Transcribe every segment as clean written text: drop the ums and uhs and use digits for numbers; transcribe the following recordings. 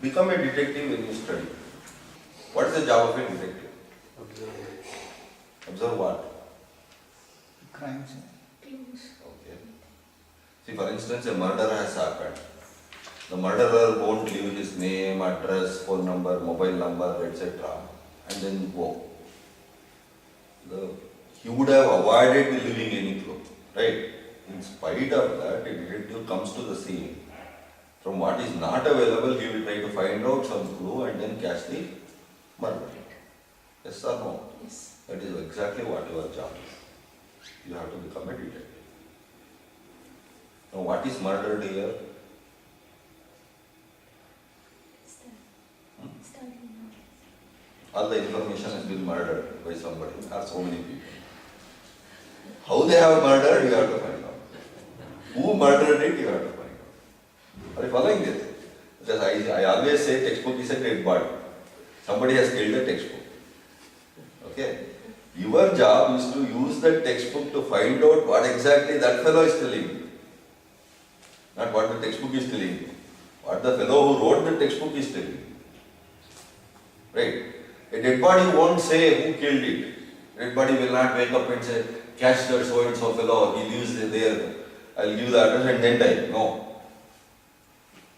become a detective when you study. What is the job of a detective? Observe what? Crimes. Okay. See, for instance, a murder has happened. The murderer won't leave his name, address, phone number, mobile number, etc. and then go. He would have avoided leaving any clue, right? In spite of that, a detective comes to the scene. From what is not available, he will try to find out some clue and then catch the murderer. Yes or no? Yes. That is exactly what your job is. You have to become a detective. Now, what is murdered here? All the information has been murdered by somebody or so many people. How they have murdered, you have to find out. Who murdered it, you have to find out. Are you following this? Because I always say textbook is a dead body. Somebody has killed the textbook. Okay? Your job is to use that textbook to find out what exactly that fellow is telling you. Not what the textbook is telling you. What the fellow who wrote the textbook is telling you. Right? A dead body won't say who killed it. A dead body will not wake up and say, catch that so and so fellow, he lives there, I'll give the address and then die. No.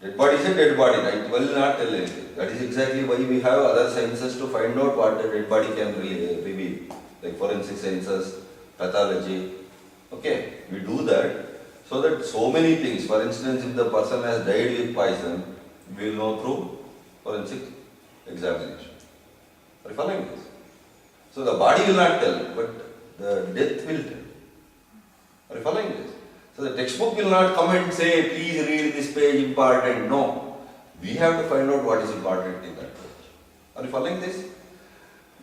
Dead body is a dead body, right? It will not tell anything. That is exactly why we have other sciences to find out what the dead body can reveal. Like forensic sciences, pathology. Okay, we do that so that so many things, for instance, if the person has died with poison, we will know through forensic examination. Are you following this? So the body will not tell, but the death will tell. Are you following this? So the textbook will not come and say, please read this page important. No. We have to find out what is important in that page. Are you following this?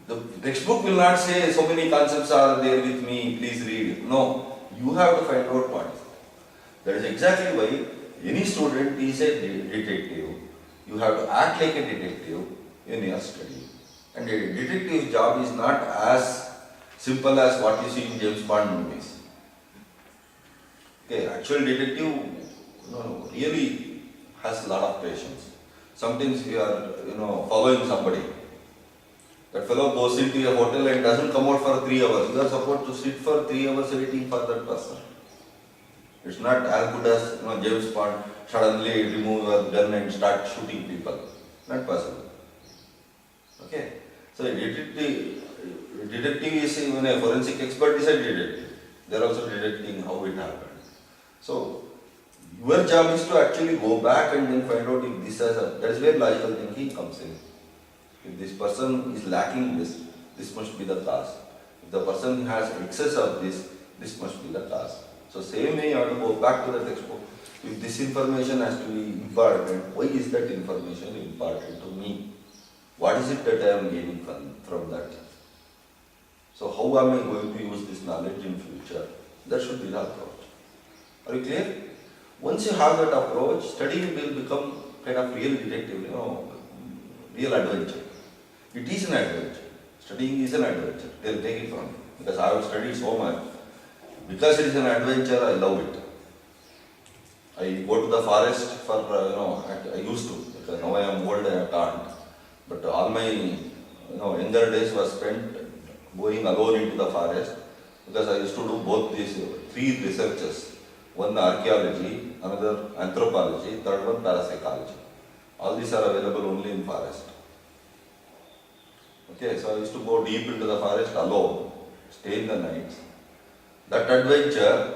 The textbook will not say, so many concepts are there with me, please read. No. You have to find out what is it. That is exactly why any student is a detective. You have to act like a detective in your study. And a detective's job is not as simple as what you see in James Bond movies. Okay, actual detective really has a lot of patience. Sometimes you are following somebody. That fellow goes into a hotel and doesn't come out for 3 hours. You are supposed to sit for 3 hours waiting for that person. It's not as good as James Bond suddenly remove your gun and start shooting people. Not possible. Okay. So a detective is even a forensic expert is a detective. They are also detecting how it happened. So your job is to actually go back and then find out if this has that is where logical thinking comes in. If this person is lacking this, this must be the cause. If the person has excess of this, this must be the cause. So same way you have to go back to the textbook. If this information has to be important, why is that information important to me? What is it that I am gaining from that? So how am I going to use this knowledge in future? That should be the approach. Are you clear? Once you have that approach, studying will become kind of real detective, real adventure. It is an adventure. Studying is an adventure. They'll take it from me. Because I have studied so much. Because it is an adventure, I love it. I go to the forest for, I used to, because now I am old, I can't. But all my younger days was spent going alone into the forest, because I used to do both these 3 researches. One archaeology, another anthropology, third one parapsychology. All these are available only in forest. Okay, so I used to go deep into the forest alone, stay in the nights. That adventure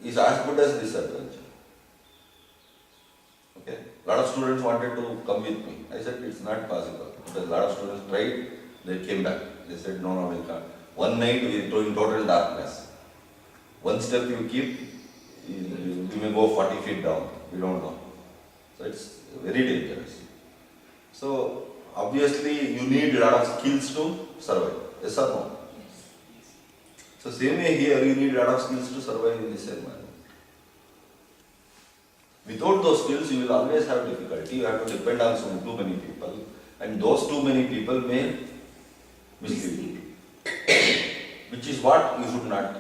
is as good as this adventure. Okay, a lot of students wanted to come with me. I said it's not possible, because a lot of students tried, they came back. They said no, we can't. One night we are in total darkness. One step you keep, you may go 40 feet down. We don't know. So it's very dangerous. So obviously you need a lot of skills to survive. Yes or no? Yes. So same way here, you need a lot of skills to survive in this environment. Without those skills, you will always have difficulty. You have to depend on too many people, and those too many people may mislead you. Which is what you should not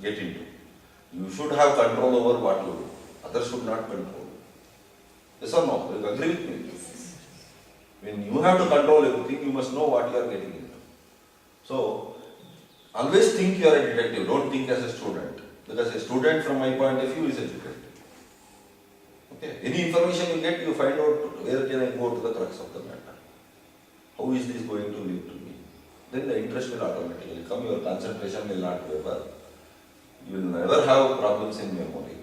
get into. You should have control over what you do. Others should not control. Yes or no? You agree with me? Yes. When you have to control everything, you must know what you are getting into. So, always think you are a detective, don't think as a student. Because a student from my point of view is a detective. Okay? Any information you get, you find out where can I go to the crux of the matter. How is this going to lead to me? Then the interest will automatically come, your concentration will not waver. You will never have problems in memory.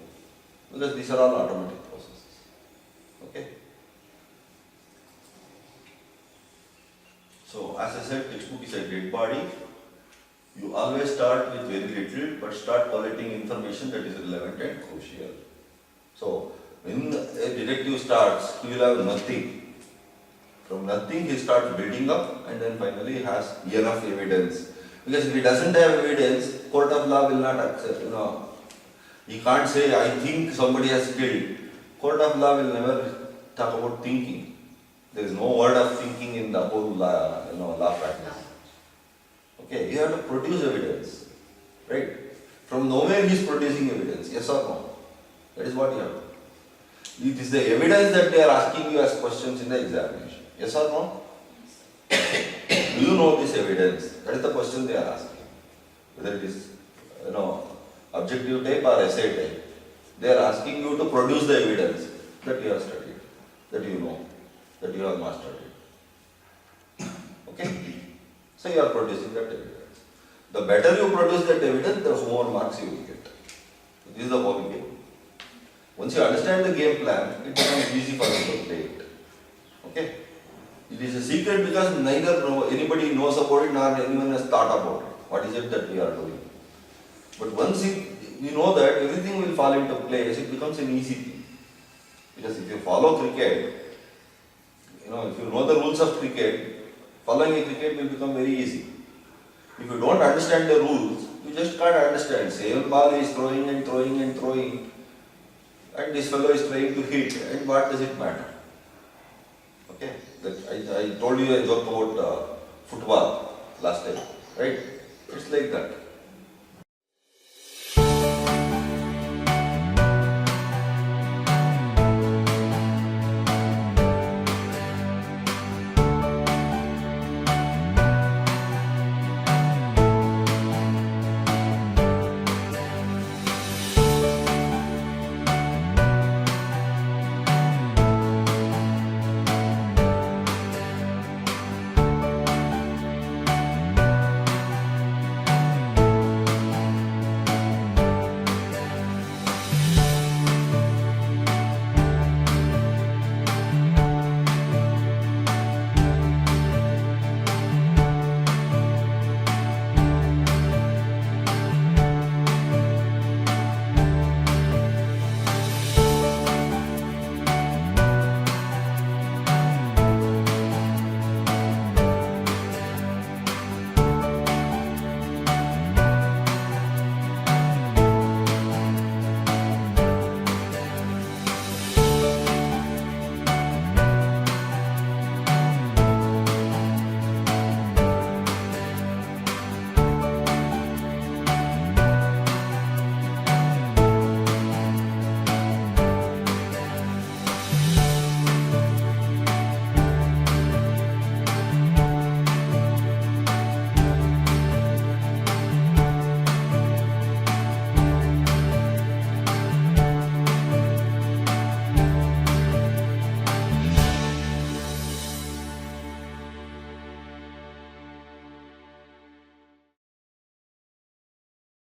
Because these are all automatic processes. Okay? So, as I said, textbook is a dead body. You always start with very little, but start collecting information that is relevant and crucial. So, when a detective starts, he will have nothing. From nothing, he starts building up, and then finally has enough evidence. Because if he doesn't have evidence, court of law will not accept. He can't say, I think somebody has killed. Court of law will never talk about thinking. There is no word of thinking in the whole law practice. Okay, you have to produce evidence, right? From nowhere he is producing evidence, yes or no? That is what you have to do. It is the evidence that they are asking you as questions in the examination, yes or no? Do you know this evidence? That is the question they are asking. Whether it is, objective type or essay type. They are asking you to produce the evidence that you have studied, that you know, that you have mastered it. Okay? So you are producing that evidence. The better you produce that evidence, the more marks you will get. This is the whole game. Once you understand the game plan, it becomes easy for you to play it. Okay? It is a secret because neither anybody knows about it nor anyone has thought about it. What is it that we are doing? But once you know that, everything will fall into place, it becomes an easy thing. Because if you follow cricket, if you know the rules of cricket, following a cricket will become very easy. If you don't understand the rules, you just can't understand. Same ball is throwing and throwing and throwing, and this fellow is trying to hit, and what does it matter? Okay, I told you a joke about football last time, right? It's like that.